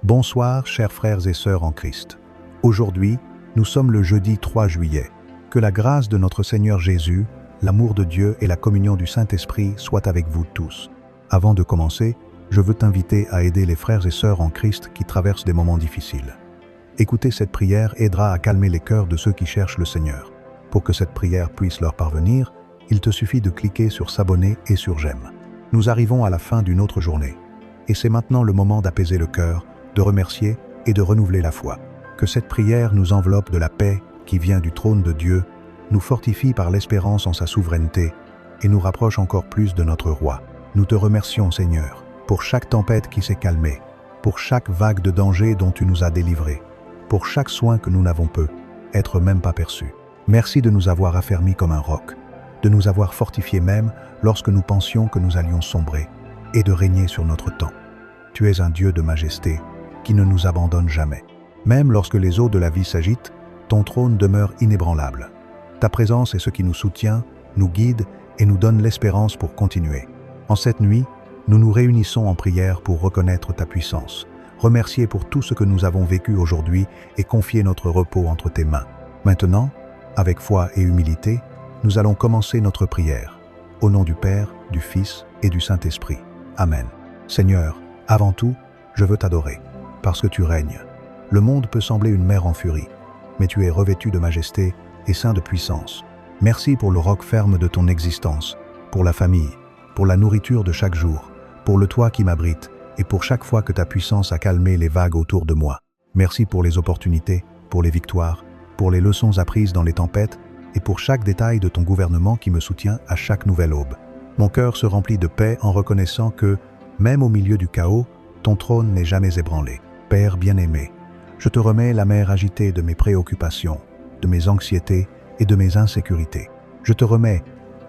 Bonsoir, chers frères et sœurs en Christ. Aujourd'hui, nous sommes le jeudi 3 juillet. Que la grâce de notre Seigneur Jésus, l'amour de Dieu et la communion du Saint-Esprit soient avec vous tous. Avant de commencer, je veux t'inviter à aider les frères et sœurs en Christ qui traversent des moments difficiles. Écouter cette prière aidera à calmer les cœurs de ceux qui cherchent le Seigneur. Pour que cette prière puisse leur parvenir, il te suffit de cliquer sur s'abonner et sur j'aime. Nous arrivons à la fin d'une autre journée. Et c'est maintenant le moment d'apaiser le cœur, de remercier et de renouveler la foi. Que cette prière nous enveloppe de la paix qui vient du trône de Dieu, nous fortifie par l'espérance en sa souveraineté et nous rapproche encore plus de notre Roi. Nous te remercions, Seigneur, pour chaque tempête qui s'est calmée, pour chaque vague de danger dont tu nous as délivrés, pour chaque soin que nous n'avons pu être même pas perçu. Merci de nous avoir affermis comme un roc, de nous avoir fortifiés même lorsque nous pensions que nous allions sombrer, et de régner sur notre temps. Tu es un Dieu de majesté, qui ne nous abandonne jamais. Même lorsque les eaux de la vie s'agitent, ton trône demeure inébranlable. Ta présence est ce qui nous soutient, nous guide et nous donne l'espérance pour continuer. En cette nuit, nous nous réunissons en prière pour reconnaître ta puissance, remercier pour tout ce que nous avons vécu aujourd'hui et confier notre repos entre tes mains. Maintenant, avec foi et humilité, nous allons commencer notre prière. Au nom du Père, du Fils et du Saint-Esprit. Amen. Seigneur, avant tout, je veux t'adorer. Parce que tu règnes. Le monde peut sembler une mer en furie, mais tu es revêtu de majesté et ceint de puissance. Merci pour le roc ferme de ton existence, pour la famille, pour la nourriture de chaque jour, pour le toit qui m'abrite et pour chaque fois que ta puissance a calmé les vagues autour de moi. Merci pour les opportunités, pour les victoires, pour les leçons apprises dans les tempêtes et pour chaque détail de ton gouvernement qui me soutient à chaque nouvelle aube. Mon cœur se remplit de paix en reconnaissant que, même au milieu du chaos, ton trône n'est jamais ébranlé. Père bien-aimé, je te remets la mer agitée de mes préoccupations, de mes anxiétés et de mes insécurités. Je te remets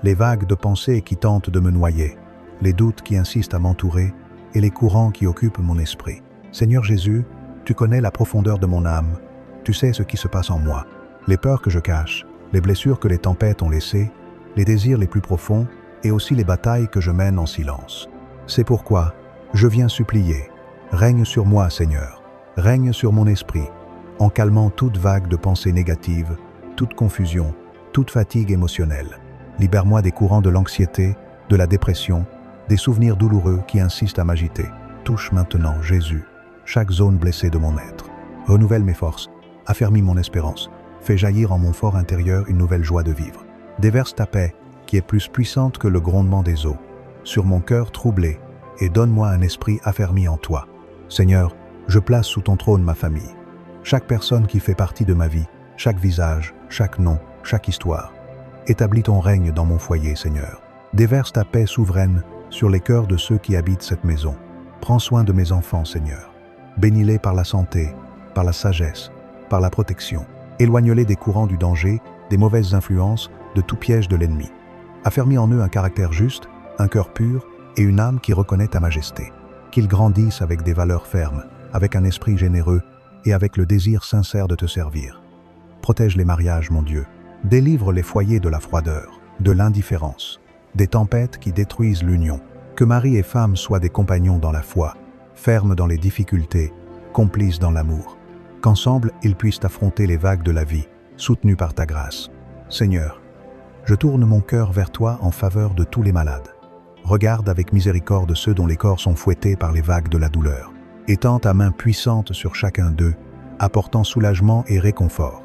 les vagues de pensées qui tentent de me noyer, les doutes qui insistent à m'entourer et les courants qui occupent mon esprit. Seigneur Jésus, tu connais la profondeur de mon âme, tu sais ce qui se passe en moi, les peurs que je cache, les blessures que les tempêtes ont laissées, les désirs les plus profonds et aussi les batailles que je mène en silence. C'est pourquoi je viens supplier. Règne sur moi, Seigneur, règne sur mon esprit, en calmant toute vague de pensées négatives, toute confusion, toute fatigue émotionnelle. Libère-moi des courants de l'anxiété, de la dépression, des souvenirs douloureux qui insistent à m'agiter. Touche maintenant, Jésus, chaque zone blessée de mon être. Renouvelle mes forces, affermis mon espérance, fais jaillir en mon fort intérieur une nouvelle joie de vivre. Déverse ta paix, qui est plus puissante que le grondement des eaux, sur mon cœur troublé, et donne-moi un esprit affermi en toi. Seigneur, je place sous ton trône ma famille. Chaque personne qui fait partie de ma vie, chaque visage, chaque nom, chaque histoire. Établis ton règne dans mon foyer, Seigneur. Déverse ta paix souveraine sur les cœurs de ceux qui habitent cette maison. Prends soin de mes enfants, Seigneur. Bénis-les par la santé, par la sagesse, par la protection. Éloigne-les des courants du danger, des mauvaises influences, de tout piège de l'ennemi. Affermis en eux un caractère juste, un cœur pur et une âme qui reconnaît ta majesté. Qu'ils grandissent avec des valeurs fermes, avec un esprit généreux et avec le désir sincère de te servir. Protège les mariages, mon Dieu. Délivre les foyers de la froideur, de l'indifférence, des tempêtes qui détruisent l'union. Que mari et femme soient des compagnons dans la foi, fermes dans les difficultés, complices dans l'amour. Qu'ensemble, ils puissent affronter les vagues de la vie, soutenus par ta grâce. Seigneur, je tourne mon cœur vers toi en faveur de tous les malades. Regarde avec miséricorde ceux dont les corps sont fouettés par les vagues de la douleur. Étends ta main puissante sur chacun d'eux, apportant soulagement et réconfort.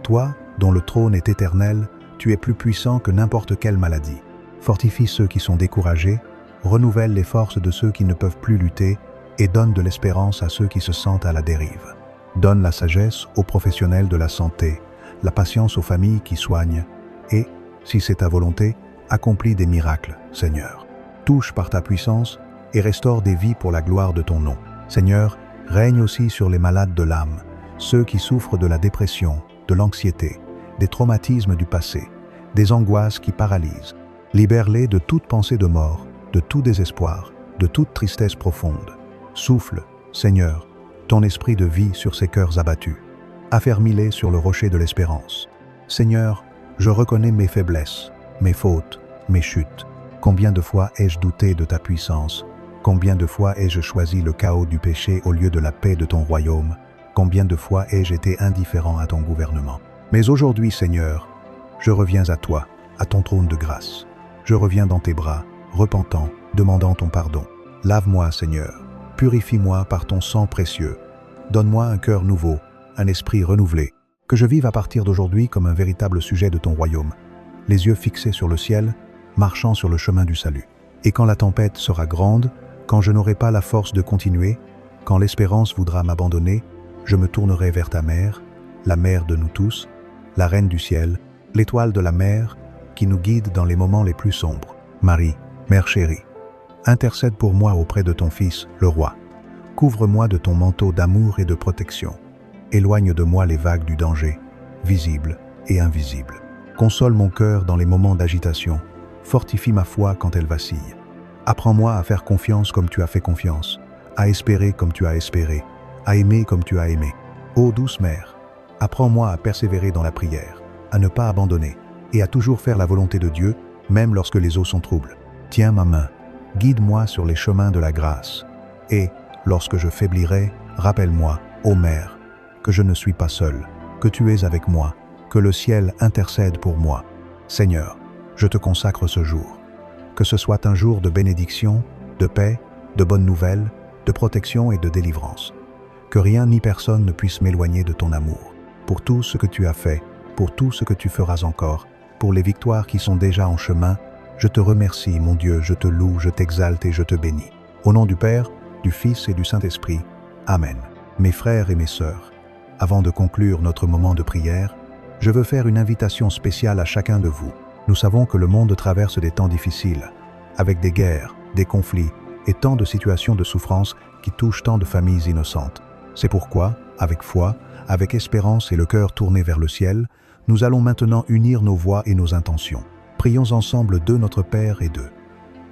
Toi, dont le trône est éternel, tu es plus puissant que n'importe quelle maladie. Fortifie ceux qui sont découragés, renouvelle les forces de ceux qui ne peuvent plus lutter et donne de l'espérance à ceux qui se sentent à la dérive. Donne la sagesse aux professionnels de la santé, la patience aux familles qui soignent et, si c'est ta volonté, accomplis des miracles, Seigneur. Touche par ta puissance et restaure des vies pour la gloire de ton nom. Seigneur, règne aussi sur les malades de l'âme, ceux qui souffrent de la dépression, de l'anxiété, des traumatismes du passé, des angoisses qui paralysent. Libère-les de toute pensée de mort, de tout désespoir, de toute tristesse profonde. Souffle, Seigneur, ton esprit de vie sur ces cœurs abattus. Affermis-les sur le rocher de l'espérance. Seigneur, je reconnais mes faiblesses, mes fautes, mes chutes. Combien de fois ai-je douté de ta puissance, Combien de fois ai-je choisi le chaos du péché au lieu de la paix de ton royaume? Combien de fois ai-je été indifférent à ton gouvernement? Mais aujourd'hui, Seigneur, je reviens à toi, à ton trône de grâce. Je reviens dans tes bras, repentant, demandant ton pardon. Lave-moi, Seigneur. Purifie-moi par ton sang précieux. Donne-moi un cœur nouveau, un esprit renouvelé. Que je vive à partir d'aujourd'hui comme un véritable sujet de ton royaume, les yeux fixés sur le ciel, marchant sur le chemin du salut. Et quand la tempête sera grande, quand je n'aurai pas la force de continuer, quand l'espérance voudra m'abandonner, je me tournerai vers ta mère, la mère de nous tous, la reine du ciel, l'étoile de la mer, qui nous guide dans les moments les plus sombres. Marie, mère chérie, intercède pour moi auprès de ton Fils, le Roi. Couvre-moi de ton manteau d'amour et de protection. Éloigne de moi les vagues du danger, visibles et invisibles. Console mon cœur dans les moments d'agitation. Fortifie ma foi quand elle vacille. Apprends-moi à faire confiance comme tu as fait confiance, à espérer comme tu as espéré, à aimer comme tu as aimé. Ô douce mère, apprends-moi à persévérer dans la prière, à ne pas abandonner et à toujours faire la volonté de Dieu, même lorsque les eaux sont troubles. Tiens ma main, guide-moi sur les chemins de la grâce. Et, lorsque je faiblirai, rappelle-moi, ô Mère, que je ne suis pas seul, que tu es avec moi, que le ciel intercède pour moi. Seigneur, je te consacre ce jour. Que ce soit un jour de bénédiction, de paix, de bonnes nouvelles, de protection et de délivrance. Que rien ni personne ne puisse m'éloigner de ton amour. Pour tout ce que tu as fait, pour tout ce que tu feras encore, pour les victoires qui sont déjà en chemin, je te remercie, mon Dieu, je te loue, je t'exalte et je te bénis. Au nom du Père, du Fils et du Saint-Esprit. Amen. Mes frères et mes sœurs, avant de conclure notre moment de prière, je veux faire une invitation spéciale à chacun de vous. Nous savons que le monde traverse des temps difficiles, avec des guerres, des conflits et tant de situations de souffrance qui touchent tant de familles innocentes. C'est pourquoi, avec foi, avec espérance et le cœur tourné vers le ciel, nous allons maintenant unir nos voix et nos intentions. Prions ensemble de notre Père et d'eux.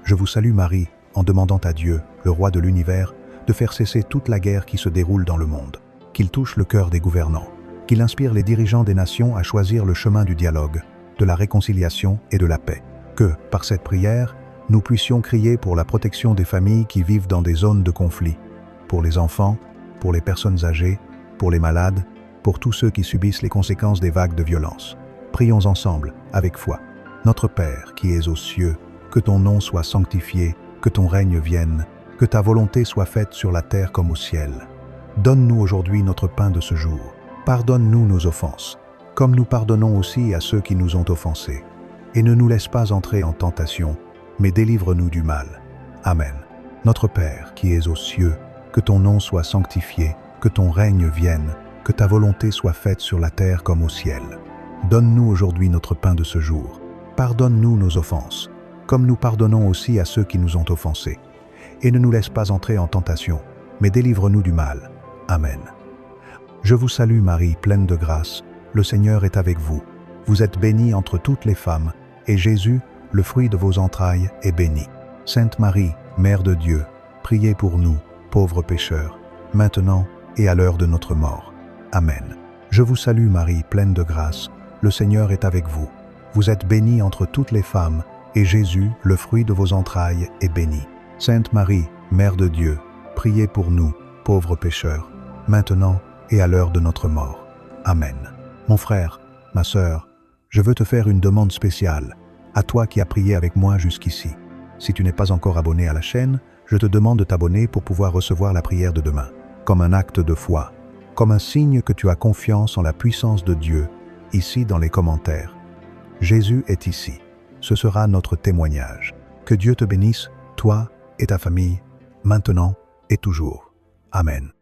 Je vous salue Marie, en demandant à Dieu, le Roi de l'univers, de faire cesser toute la guerre qui se déroule dans le monde, qu'il touche le cœur des gouvernants, qu'il inspire les dirigeants des nations à choisir le chemin du dialogue, de la réconciliation et de la paix. Que, par cette prière, nous puissions crier pour la protection des familles qui vivent dans des zones de conflit, pour les enfants, pour les personnes âgées, pour les malades, pour tous ceux qui subissent les conséquences des vagues de violence. Prions ensemble, avec foi. Notre Père, qui es aux cieux, que ton nom soit sanctifié, que ton règne vienne, que ta volonté soit faite sur la terre comme au ciel. Donne-nous aujourd'hui notre pain de ce jour. Pardonne-nous nos offenses, comme nous pardonnons aussi à ceux qui nous ont offensés. Et ne nous laisse pas entrer en tentation, mais délivre-nous du mal. Amen. Notre Père, qui es aux cieux, que ton nom soit sanctifié, que ton règne vienne, que ta volonté soit faite sur la terre comme au ciel. Donne-nous aujourd'hui notre pain de ce jour. Pardonne-nous nos offenses, comme nous pardonnons aussi à ceux qui nous ont offensés. Et ne nous laisse pas entrer en tentation, mais délivre-nous du mal. Amen. Je vous salue Marie, pleine de grâce, le Seigneur est avec vous. Vous êtes bénie entre toutes les femmes, et Jésus, le fruit de vos entrailles, est béni. Sainte Marie, Mère de Dieu, priez pour nous, pauvres pécheurs, maintenant et à l'heure de notre mort. Amen. Je vous salue Marie, pleine de grâce, le Seigneur est avec vous. Vous êtes bénie entre toutes les femmes, et Jésus, le fruit de vos entrailles, est béni. Sainte Marie, Mère de Dieu, priez pour nous, pauvres pécheurs, maintenant et à l'heure de notre mort. Amen. Mon frère, ma sœur, je veux te faire une demande spéciale, à toi qui as prié avec moi jusqu'ici. Si tu n'es pas encore abonné à la chaîne, je te demande de t'abonner pour pouvoir recevoir la prière de demain, comme un acte de foi, comme un signe que tu as confiance en la puissance de Dieu, ici dans les commentaires. Jésus est ici. Ce sera notre témoignage. Que Dieu te bénisse, toi et ta famille, maintenant et toujours. Amen.